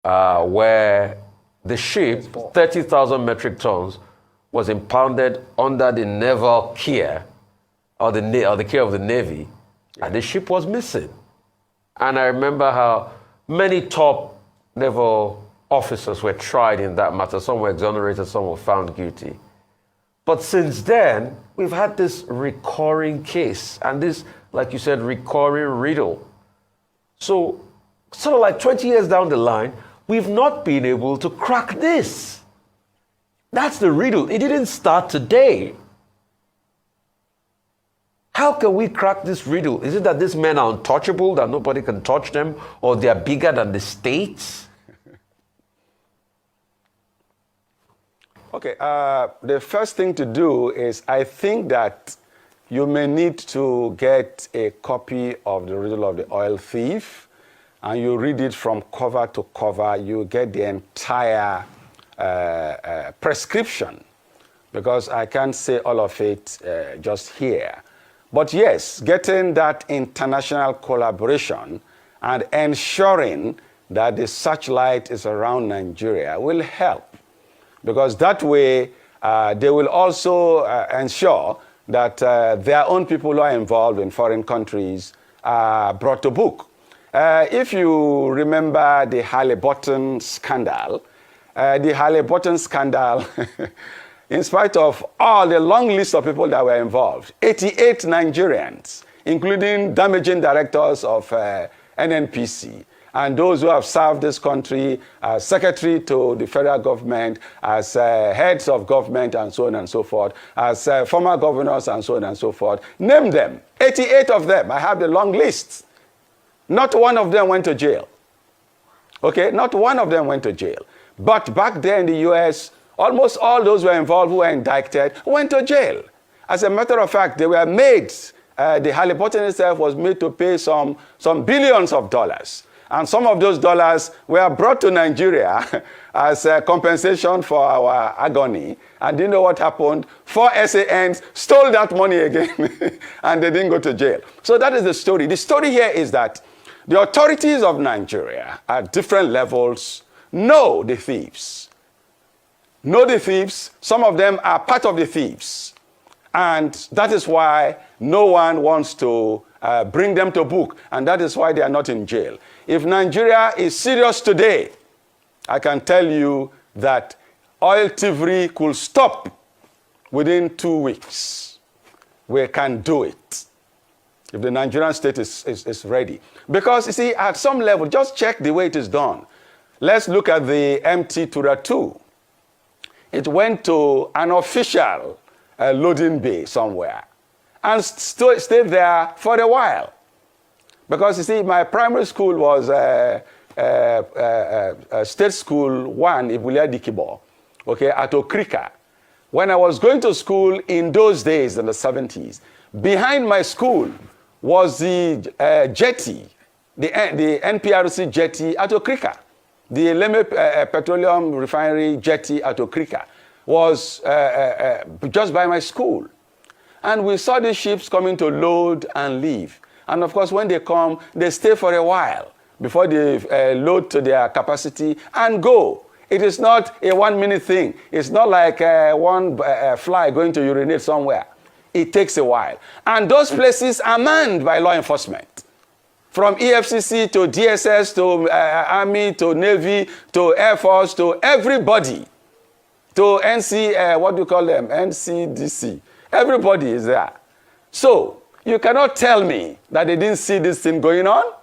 where the ship, 30,000 metric tons, was impounded under the naval care, or the care of the Navy, and the ship was missing. And I remember how many top naval officers were tried in that matter. Some were exonerated, some were found guilty. But since then, we've had this recurring case, and this, like you said, recurring riddle. So, sort of like 20 years down the line, we've not been able to crack this. That's the riddle. It didn't start today. How can we crack this riddle? Is it that these men are untouchable, that nobody can touch them, or they are bigger than the states? Okay, the first thing to do is, I think that you may need to get a copy of The Riddle of the Oil Thief, and you read it from cover to cover. You get the entire prescription, because I can't say all of it just here. But yes, getting that international collaboration and ensuring that the searchlight is around Nigeria will help, because that way they will also ensure that their own people who are involved in foreign countries are brought to book. If you remember the Halliburton scandal, in spite of all the long list of people that were involved, 88 Nigerians, including damaging directors of NNPC, and those who have served this country as secretary to the federal government, as heads of government, and so on and so forth, as former governors, and so on and so forth. Name them. 88 of them. I have the long list. Not one of them went to jail. Okay? Not one of them went to jail. But back there in the US, almost all those who were involved, who were indicted, went to jail. As a matter of fact, they were made, the Halliburton itself was made to pay some billions of dollars. And some of those dollars were brought to Nigeria as compensation for our agony. And do you know what happened? 4 SANs stole that money again, and they didn't go to jail. So that is the story. The story here is that the authorities of Nigeria at different levels know the thieves. Know the thieves. Some of them are part of the thieves. And that is why no one wants to bring them to book. And that is why they are not in jail. If Nigeria is serious today, I can tell you that oil thievery could stop within 2 weeks. We can do it if the Nigerian state is ready. Because, you see, at some level, just check the way it is done. Let's look at the MT Tura 2. It went to an official loading bay somewhere and stayed there for a while. Because, you see, my primary school was State School 1, Ibulia Dikibo, okay, at Okrika. When I was going to school in those days, in the 70s, behind my school was the jetty, the NPRC jetty at Okrika. The Leme Petroleum Refinery jetty at Okrika was just by my school. And we saw the ships coming to load and leave. And of course, when they come, they stay for a while before they load to their capacity and go. It is not a 1 minute thing. It's not like one fly going to urinate somewhere. It takes a while. And those places are manned by law enforcement. From EFCC to DSS to Army to Navy to Air Force to everybody. To what do you call them? NCDC. Everybody is there. So, you cannot tell me that they didn't see this thing going on.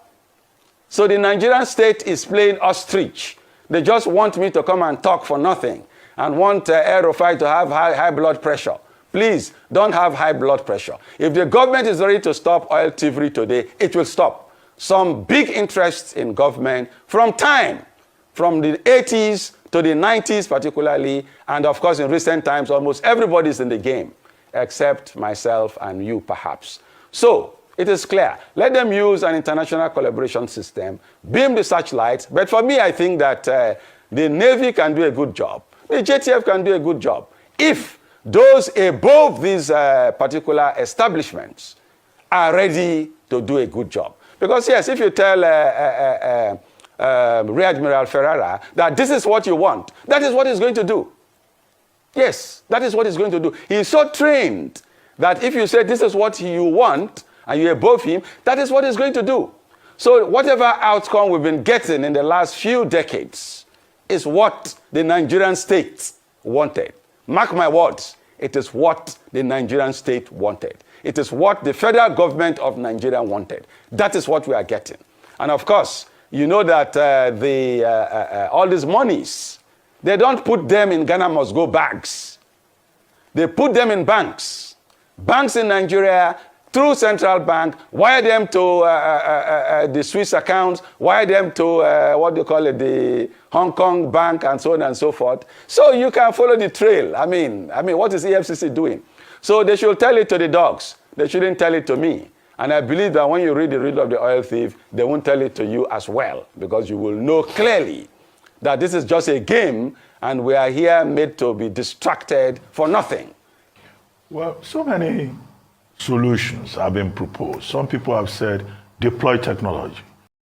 So the Nigerian state is playing ostrich. They just want me to come and talk for nothing and want Aerofy to have high blood pressure. Please, don't have high blood pressure. If the government is ready to stop oil thievery today, it will stop. Some big interests in government from the 80s to the 90s particularly, and of course in recent times, almost everybody's in the game, except myself and you perhaps. So, it is clear. Let them use an international collaboration system, beam the searchlights. But for me, I think that the Navy can do a good job. The JTF can do a good job. If those above these particular establishments are ready to do a good job. Because yes, if you tell Rear Admiral Ferrara that this is what you want. That is what he's going to do. Yes, that is what he's going to do. He's so trained that if you say this is what you want and you're above him, that is what he's going to do. So whatever outcome we've been getting in the last few decades is what the Nigerian state wanted. Mark my words, it is what the Nigerian state wanted. It is what the federal government of Nigeria wanted. That is what we are getting. And of course, you know that all these monies, they don't put them in Ghana must go bags. They put them in banks. Banks in Nigeria, through central bank, wire them to the Swiss accounts, wire them to what do you call it, the Hong Kong bank, and so on and so forth. So you can follow the trail. I mean, what is EFCC doing? So they should tell it to the dogs. They shouldn't tell it to me. And I believe that when you read the riddle of the oil thief, they won't tell it to you as well, because you will know clearly that this is just a game and we are here made to be distracted for nothing. Well, so many solutions have been proposed. Some people have said deploy technology.